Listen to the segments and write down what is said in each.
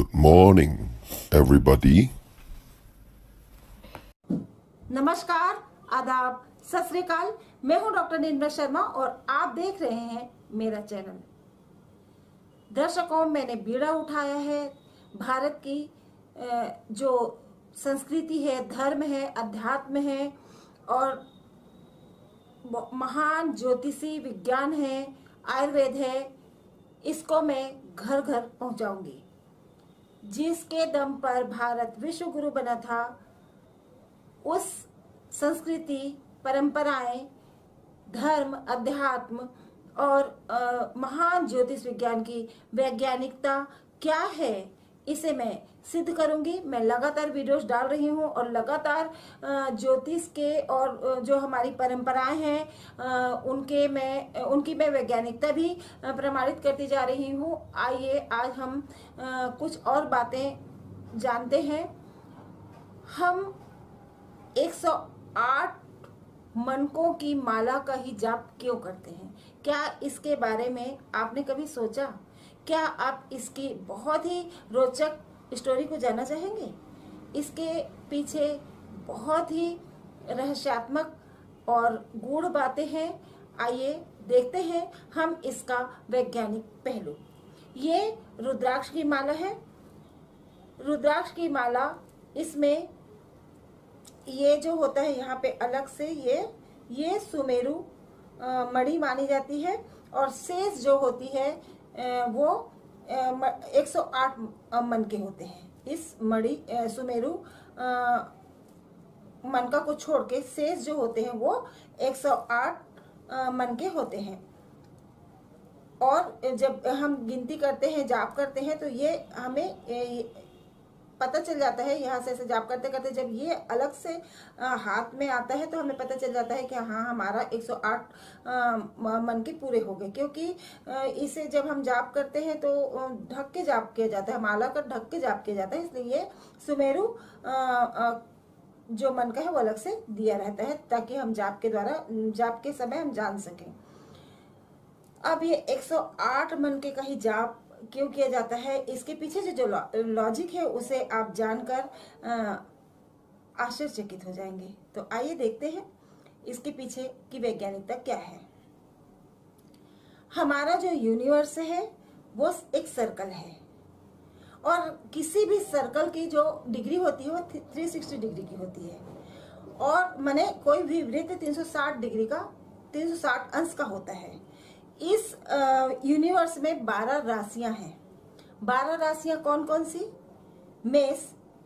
Good morning, everybody. नमस्कार, आदाब, सत श्री अकाल। मैं हूं डॉक्टर निर्मला शर्मा और आप देख रहे हैं मेरा चैनल। दर्शकों, मैंने बीड़ा उठाया है भारत की जो संस्कृति है, धर्म है, अध्यात्म है और महान ज्योतिषी विज्ञान है, आयुर्वेद है, इसको मैं घर घर पहुंचाऊंगी। जिसके दम पर भारत विश्व गुरु बना था, उस संस्कृति, परंपराएं, धर्म, अध्यात्म और महान ज्योतिष विज्ञान की वैज्ञानिकता क्या है, इसे मैं सिद्ध करूंगी। मैं लगातार वीडियोस डाल रही हूँ और लगातार ज्योतिष के और जो हमारी परंपराएं हैं उनकी मैं वैज्ञानिकता भी प्रमाणित करती जा रही हूँ। आइए आज हम कुछ और बातें जानते हैं। हम 108 मनकों की माला का ही जाप क्यों करते हैं? क्या इसके बारे में आपने कभी सोचा? क्या आप इसकी बहुत ही रोचक स्टोरी को जानना चाहेंगे? इसके पीछे बहुत ही रहस्यात्मक और गूढ़ बातें हैं। आइए देखते हैं हम इसका वैज्ञानिक पहलू। ये रुद्राक्ष की माला है। रुद्राक्ष की माला, इसमें ये जो होता है यहाँ पे अलग से ये सुमेरु मणि मानी जाती है और शेष जो होती है वो 108 मन के होते हैं। इस मणि सुमेरु मनका को छोड़ के शेष जो होते हैं वो 108 मन के होते हैं। और जब हम गिनती करते हैं, जाप करते हैं, तो ये हमें पता चल जाता है। यहाँ से जाप करते करते जब ये अलग से हाथ में आता है तो हमें पता चल जाता है कि हाँ, हमारा 108 मन के पूरे हो गए। क्योंकि इसे जब हम जाप करते हैं तो ढक के जाप किया जाता है, माला का ढक के जाप किया जाता है। इसलिए ये सुमेरु जो मन का है वो अलग से दिया रहता है ताकि हम जाप के समय हम जान सकें। अब ये 108 मन के का ही जाप क्यों किया जाता है, इसके पीछे जो लॉजिक है उसे आप जानकर आश्चर्यचकित हो जाएंगे। तो आइए देखते हैं इसके पीछे की वैज्ञानिकता क्या है। हमारा जो यूनिवर्स है वो एक सर्कल है और किसी भी सर्कल की जो डिग्री होती है वो 360 डिग्री की होती है। और माने कोई भी वृत्त 360 अंश का होता है। इस यूनिवर्स में 12 राशियां हैं। 12 राशियां कौन कौन सी? मेष,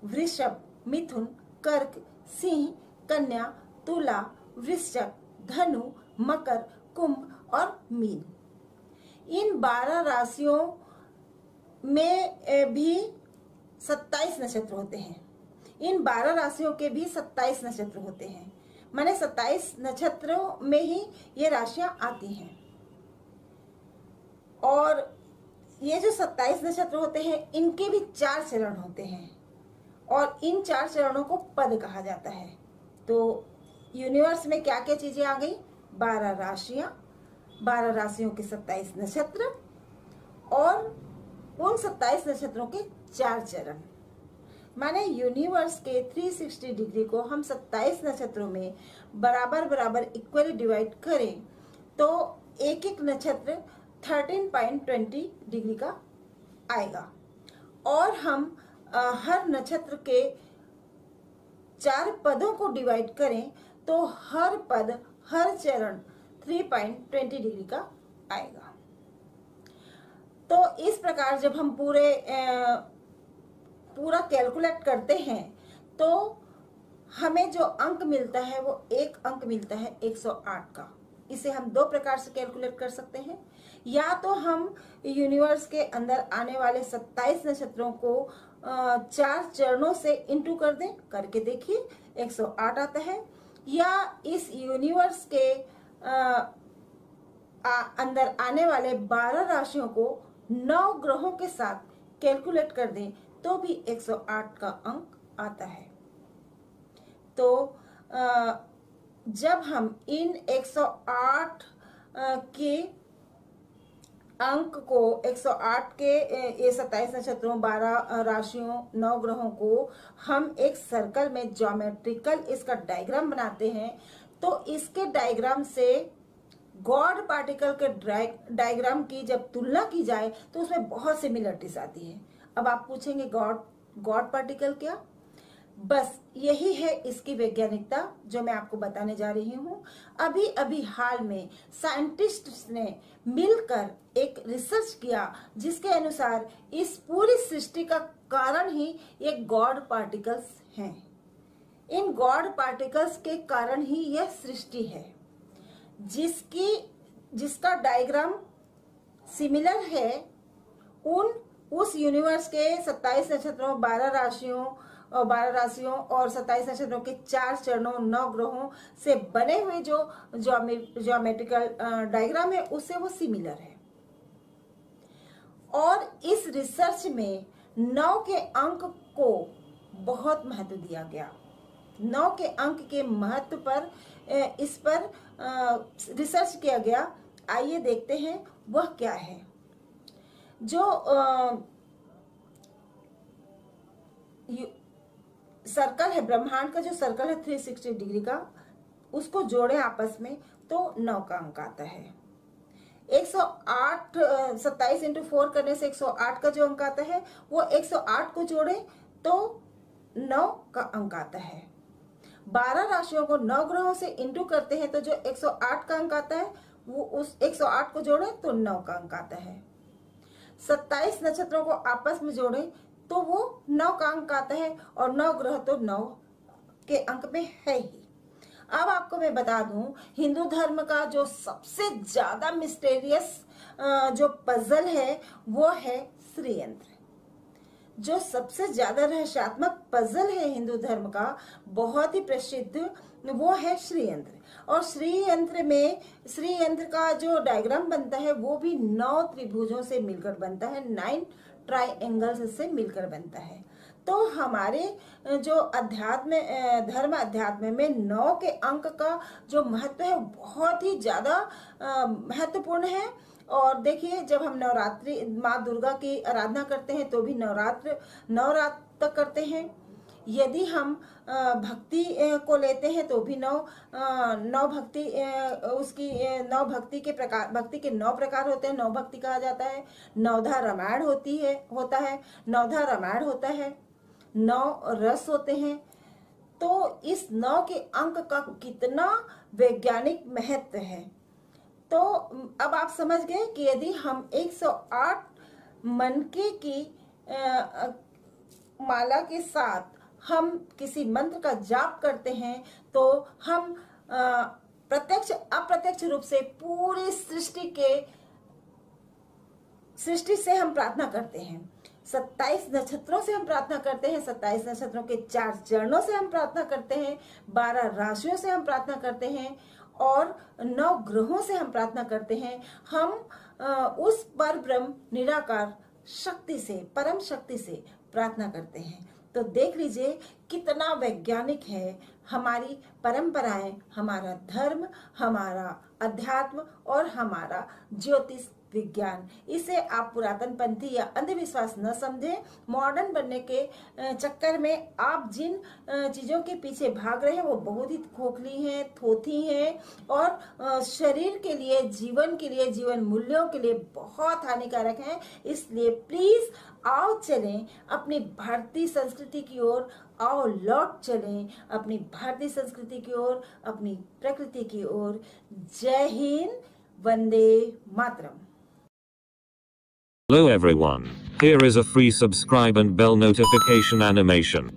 वृषभ, मिथुन, कर्क, सिंह, कन्या, तुला, वृश्चिक, धनु, मकर, कुंभ और मीन। इन 12 राशियों में भी 27 नक्षत्र होते हैं। इन 12 राशियों के भी 27 नक्षत्र होते हैं। माने 27 नक्षत्रों में ही ये राशियां आती हैं। और ये जो 27 नक्षत्र होते हैं, इनके भी 4 चरण होते हैं और इन 4 चरणों को पद कहा जाता है। तो यूनिवर्स में क्या क्या चीजें आ गई? 12 राशियां, 12 राशियों के 27 नक्षत्र और उन 27 नक्षत्रों के 4 चरण। माने यूनिवर्स के 360 डिग्री को हम 27 नक्षत्रों में बराबर बराबर इक्वली डिवाइड करें तो एक एक नक्षत्र 13.20 डिग्री का आएगा। और हम हर नक्षत्र के 4 पदों को डिवाइड करें तो हर पद, हर चरण 3.20 डिग्री का आएगा। तो इस प्रकार जब हम पूरा कैलकुलेट करते हैं तो हमें जो अंक मिलता है वो एक अंक मिलता है 108 का। इसे हम 2 प्रकार से कैलकुलेट कर सकते हैं। या तो हम यूनिवर्स के अंदर आने वाले 27 नक्षत्रों को 4 चरणों से इंटू कर दें, करके देखिए 108 आता है। या इस यूनिवर्स के अंदर आने वाले 12 राशियों को 9 ग्रहों के साथ कैलकुलेट कर दें तो भी 108 का अंक आता है। तो जब हम इन 108 के अंक को 108 के ये 27 नक्षत्रों, 12 राशियों, 9 ग्रहों को हम एक सर्कल में ज्योमेट्रिकल इसका डायग्राम बनाते हैं, तो इसके डायग्राम से गॉड पार्टिकल के डायग्राम की जब तुलना की जाए तो उसमें बहुत सिमिलरिटीज आती है। अब आप पूछेंगे गॉड पार्टिकल क्या? बस यही है इसकी वैज्ञानिकता जो मैं आपको बताने जा रही हूँ। अभी अभी हाल में साइंटिस्ट्स ने मिलकर एक रिसर्च किया जिसके अनुसार इस पूरी सृष्टि का कारण ही ये गॉड पार्टिकल्स हैं। इन गॉड पार्टिकल्स के कारण ही यह सृष्टि है, जिसका डायग्राम सिमिलर है उस यूनिवर्स के 27 नक्षत्रों, 12 राशियों और 27 नक्षत्रों के 4 चरणों, 9 ग्रहों से बने हुए जो ज्योमेट्रिकल डायग्राम है उससे वो सिमिलर है। और इस रिसर्च में 9 के अंक को बहुत महत्व दिया गया। 9 के अंक के महत्व पर इस पर रिसर्च किया गया। आइए देखते हैं वह क्या है। जो सर्कल है, ब्रह्मांड का जो सर्कल है 360 डिग्री का, उसको जोड़े आपस में तो 9 का अंक आता है। 108 27 इंटू 4 करने से 108 का जो अंक आता है वो 108 को जोड़े तो 9 का अंक आता है। 12 राशियों को 9 ग्रहों से इंटू करते हैं तो जो 108 का अंक आता है वो उस 108 को जोड़े तो 9 का अंक आता है। 27 नक्षत्रों को आपस में जोड़े तो वो 9 का अंक आता है और 9 ग्रह तो 9 के अंक में है ही। अब आपको मैं बता दूं, हिंदू धर्म का जो सबसे ज्यादा मिस्टेरियस जो पजल है वो है श्रीयंत्र। जो सबसे ज्यादा रहस्यात्मक पजल है हिंदू धर्म का, बहुत ही प्रसिद्ध, वो है श्रीयंत्र। और श्रीयंत्र का जो डायग्राम बनता है वो भी 9 त्रिभुजों से मिलकर बनता है, 9 ट्राइएंगल्स से मिलकर बनता है। तो हमारे जो धर्म अध्यात्म में 9 के अंक का जो महत्व है बहुत ही ज्यादा महत्वपूर्ण है। और देखिए, जब हम नवरात्रि माँ दुर्गा की आराधना करते हैं तो भी 9 रात तक करते हैं। यदि हम भक्ति को लेते हैं तो भी भक्ति के 9 प्रकार होते हैं। 9 भक्ति कहा जाता है। 9धा रामायण होता है 9धा रामायण होता है, 9 रस होते हैं। तो इस 9 के अंक का कितना वैज्ञानिक महत्व है। तो अब आप समझ गए कि यदि हम 108 मनके की माला के साथ हम किसी मंत्र का जाप करते हैं तो हम प्रत्यक्ष अप्रत्यक्ष रूप से पूरी सृष्टि से हम प्रार्थना करते हैं। 27 नक्षत्रों से हम प्रार्थना करते हैं, 27 नक्षत्रों के 4 चरणों से हम प्रार्थना करते हैं, 12 राशियों से हम प्रार्थना करते हैं और 9 ग्रहों से हम प्रार्थना करते हैं। हम उस पर ब्रह्म निराकार शक्ति से, परम शक्ति से प्रार्थना करते हैं। तो देख लीजिए कितना वैज्ञानिक है हमारी परंपराएं, हमारा धर्म, हमारा अध्यात्म और हमारा ज्योतिष विज्ञान। इसे आप पुरातन पंथी या अंधविश्वास न समझें। मॉडर्न बनने के चक्कर में आप जिन चीजों के पीछे भाग रहे हैं वो बहुत ही खोखली हैं, थोथी हैं और शरीर के लिए, जीवन मूल्यों के लिए बहुत हानिकारक हैं। इसलिए प्लीज आओ चलें अपनी भारतीय संस्कृति की ओर, आओ लौट चलें अपनी भारतीय संस्कृति की ओर, अपनी प्रकृति की ओर। जय Hind, Vande Mataram. Hello everyone, here is a free subscribe and bell notification animation.